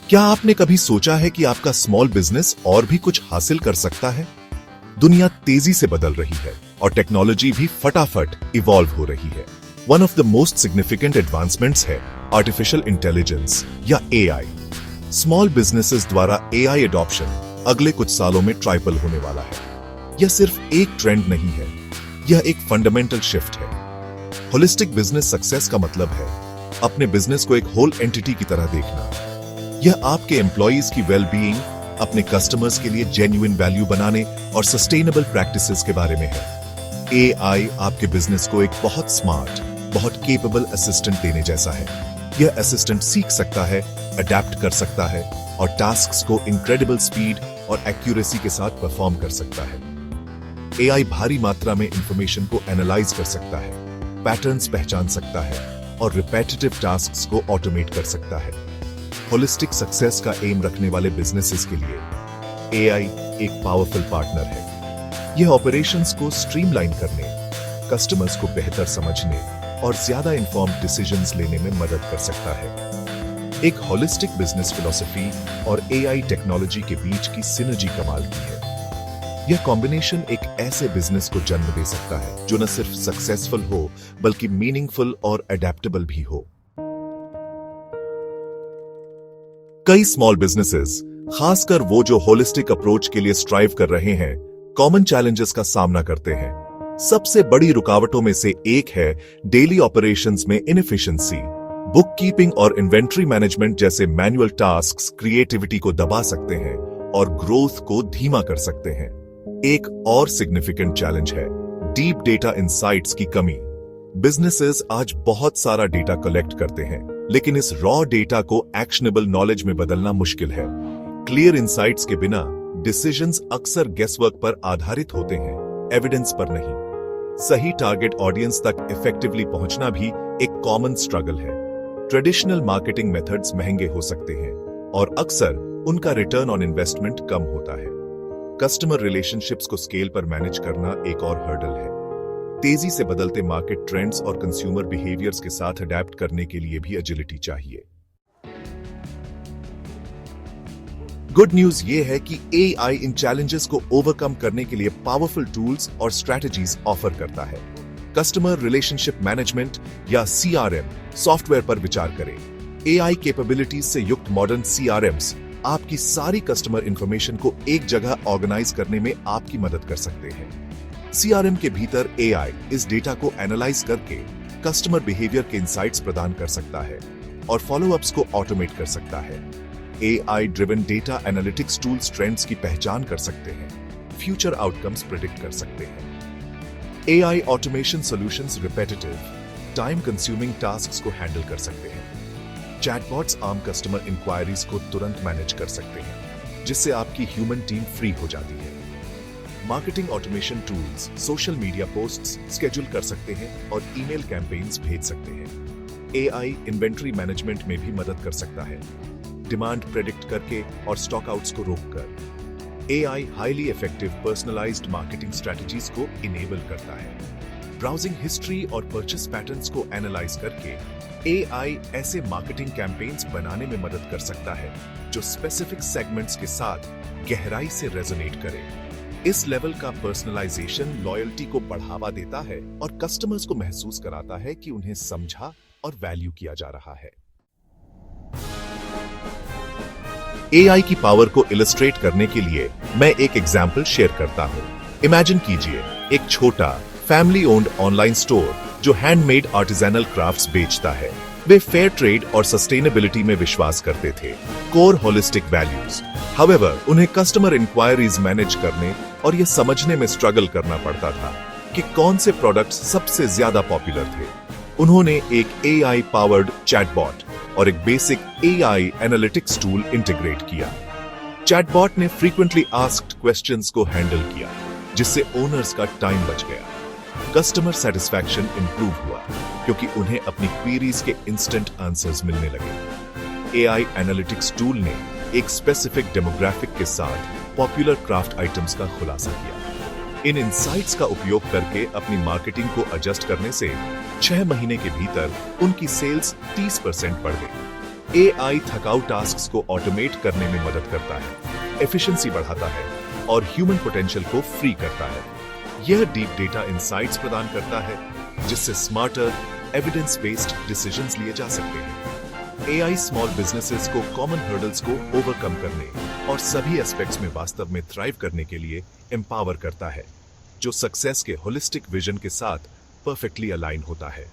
क्या आपने कभी सोचा है कि आपका स्मॉल बिजनेस और भी कुछ हासिल कर सकता है? दुनिया तेजी से बदल रही है और टेक्नोलॉजी भी फटाफट इवॉल्व हो रही है। One of the most significant advancements है आर्टिफिशियल इंटेलिजेंस या एआई। स्मॉल बिजनेसेस द्वारा एआई एडॉप्शन अगले कुछ सालों में ट्राइपल होने वाला है। यह सिर्फ एक ट्रेंड नहीं है, यह एक फंडामेंटल शिफ्ट है। होलिस्टिक बिजनेस सक्सेस का मतलब है अपने बिजनेस को एक होल एंटिटी की तरह देखना। यह आपके एम्प्लॉइज की वेल बीइंग, अपने कस्टमर्स के लिए जेन्युइन वैल्यू बनाने और सस्टेनेबल प्रैक्टिसेस के बारे में है। एआई आपके बिजनेस को एक बहुत स्मार्ट, बहुत केपेबल असिस्टेंट देने जैसा है। यह असिस्टेंट सीख सकता है, अडेप्ट कर सकता है और टास्क्स को इनक्रेडिबल स्पीड और एक्यूरेसी के साथ परफॉर्म कर सकता है। एआई भारी मात्रा में इंफॉर्मेशन को एनालाइज कर सकता है, पैटर्न्स पहचान सकता है और रिपेटिटिव टास्क्स को ऑटोमेट कर सकता है। होलिस्टिक सक्सेस का एम रखने वाले बिजनेसेस के लिए एआई एक पावरफुल पार्टनर है। यह ऑपरेशंस को स्ट्रीमलाइन करने, कस्टमर्स को बेहतर समझने और ज्यादा इन्फॉर्म्ड डिसीजंस लेने में मदद कर सकता है। एक होलिस्टिक बिजनेस फिलॉसफी और एआई टेक्नोलॉजी के बीच की सिनर्जी कमाल की है। यह कॉम्बिनेशन एक ऐसे बिजनेस को जन्म दे सकता है जो न सिर्फ सक्सेसफुल हो बल्कि मीनिंगफुल और अडेप्टेबल भी हो। कई स्मॉल बिजनेसेस, खासकर वो जो होलिस्टिक अप्रोच के लिए स्ट्राइव कर रहे हैं, कॉमन चैलेंजेस का सामना करते हैं। सबसे बड़ी रुकावटों में से एक है डेली ऑपरेशंस में इनएफिशिएंसी। बुक कीपिंग और इन्वेंट्री मैनेजमेंट जैसे मैनुअल टास्क्स क्रिएटिविटी को दबा सकते हैं और ग्रोथ को धीमा कर सकते हैं। एक और सिग्निफिकेंट चैलेंज है डीप डेटा इंसाइट्स की कमी। बिजनेसेस आज बहुत सारा डेटा कलेक्ट करते हैं, लेकिन इस रॉ डेटा को एक्शनेबल नॉलेज में बदलना मुश्किल है। क्लियर इंसाइट्स के बिना डिसीजंस अक्सर गेसवर्क पर आधारित होते हैं, एविडेंस पर नहीं। सही टारगेट ऑडियंस तक इफेक्टिवली पहुंचना भी एक कॉमन स्ट्रगल है। ट्रेडिशनल मार्केटिंग मेथड्स महंगे हो सकते हैं और अक्सर उनका रिटर्न ऑन इन्वेस्टमेंट कम होता है। कस्टमर रिलेशनशिप्स को स्केल पर मैनेज करना एक और हर्डल है। तेजी से बदलते मार्केट ट्रेंड्स और कंज्यूमर बिहेवियर्स के साथ अडेप्ट करने के लिए भी एजिलिटी चाहिए। गुड न्यूज ये है कि एआई इन चैलेंजेस को ओवरकम करने के लिए पावरफुल टूल्स और स्ट्रेटजीज ऑफर करता है। कस्टमर रिलेशनशिप मैनेजमेंट या सीआरएम सॉफ्टवेयर पर विचार करें। एआई कैपेबिलिटीज से युक्त मॉडर्न सीआरएम्स आपकी सारी कस्टमर इंफॉर्मेशन को एक जगह ऑर्गेनाइज करने में आपकी मदद कर सकते हैं। सीआरएम के भीतर एआई इस डेटा को एनालाइज करके कस्टमर बिहेवियर के इंसाइट्स प्रदान कर सकता है और फॉलोअप्स को ऑटोमेट कर सकता है। AI driven data analytics tools trends की पहचान कर सकते हैं, फ्यूचर आउटकम्स प्रिडिक्ट कर सकते हैं। AI automation solutions repetitive, time consuming tasks को हैंडल कर सकते हैं। चैटबॉट्स आम कस्टमर इंक्वायरीज को तुरंत मैनेज कर सकते हैं, जिससे आपकी ह्यूमन टीम फ्री हो जाती है। Marketing automation tools social media posts schedule कर सकते हैं और ईमेल कैंपेन्स भेज सकते हैं। एआई इन्वेंट्री मैनेजमेंट में भी मदद कर सकता है, डिमांड प्रेडिक्ट करके और स्टॉक आउट्स को रोककर। AI highly effective personalised marketing strategies को इनेबल करता है। ब्राउजिंग हिस्ट्री और परचेस पैटर्न्स को एनालाइज करके एआई ऐसे मार्केटिंग कैंपेन्स बनाने में मदद कर सकता है जो स्पेसिफिक सेगमेंट्स के साथ गहराई से रेजोनेट करे। इस लेवल का पर्सनलाइजेशन लॉयल्टी को बढ़ावा देता है और कस्टमर्स को महसूस कराता है कि उन्हें समझा और वैल्यू किया जा रहा है। एआई की पावर को इलस्ट्रेट करने के लिए मैं एक एग्जाम्पल शेयर करता हूं। इमेजिन कीजिए एक छोटा फैमिली ओन्ड ऑनलाइन स्टोर जो हैंडमेड आर्टिजनल क्राफ्ट्स बेचता है। वे फेयर ट्रेड और सस्टेनेबिलिटी में विश्वास करते थे, कोर होलिस्टिक वैल्यूज। हाउएवर, उन्हें कस्टमर इंक्वायरीज मैनेज करने और यह समझने में स्ट्रगल करना पड़ता था कि कौन से प्रोडक्ट्स सबसे ज्यादा पॉपुलर थे। उन्होंने एक एआई पावर्ड चैटबॉट और एक basic AI analytics tool integrate किया। चैटबॉट ने फ्रीक्वेंटली आस्क्ड क्वेश्चंस को हैंडल किया, जिससे ओनर्स का टाइम बच गया। कस्टमर सेटिस्फैक्शन इंप्रूव हुआ क्योंकि उन्हें अपनी क्वेरीज के इंस्टेंट आंसर्स मिलने लगे। एआई एनालिटिक्स टूल ने एक स्पेसिफिक डेमोग्राफिक के साथ पॉपुलर क्राफ्ट आइटम्स का खुलासा किया। इन इंसाइट्स का उपयोग करके अपनी मार्केटिंग को एडजस्ट करने से 6 महीने के भीतर उनकी सेल्स 30% बढ़ गई। AI थकाऊ टास्क्स को ऑटोमेट करने में मदद करता है, एफिशिएंसी बढ़ाता है और ह्यूमन पोटेंशियल को फ्री करता है। यह डीप डेटा इंसाइट्स प्रदान करता है जिससे स्मार्टर, एविडेंस बेस्ड डिसीजंस लिए जा सकते हैं। AI स्मॉल बिजनेसेस को कॉमन हर्डल्स को ओवरकम करने और सभी एस्पेक्ट्स में वास्तव में थ्राइव करने के लिए एम्पावर करता है, जो सक्सेस के होलिस्टिक विजन के साथ परफेक्टली अलाइन होता है।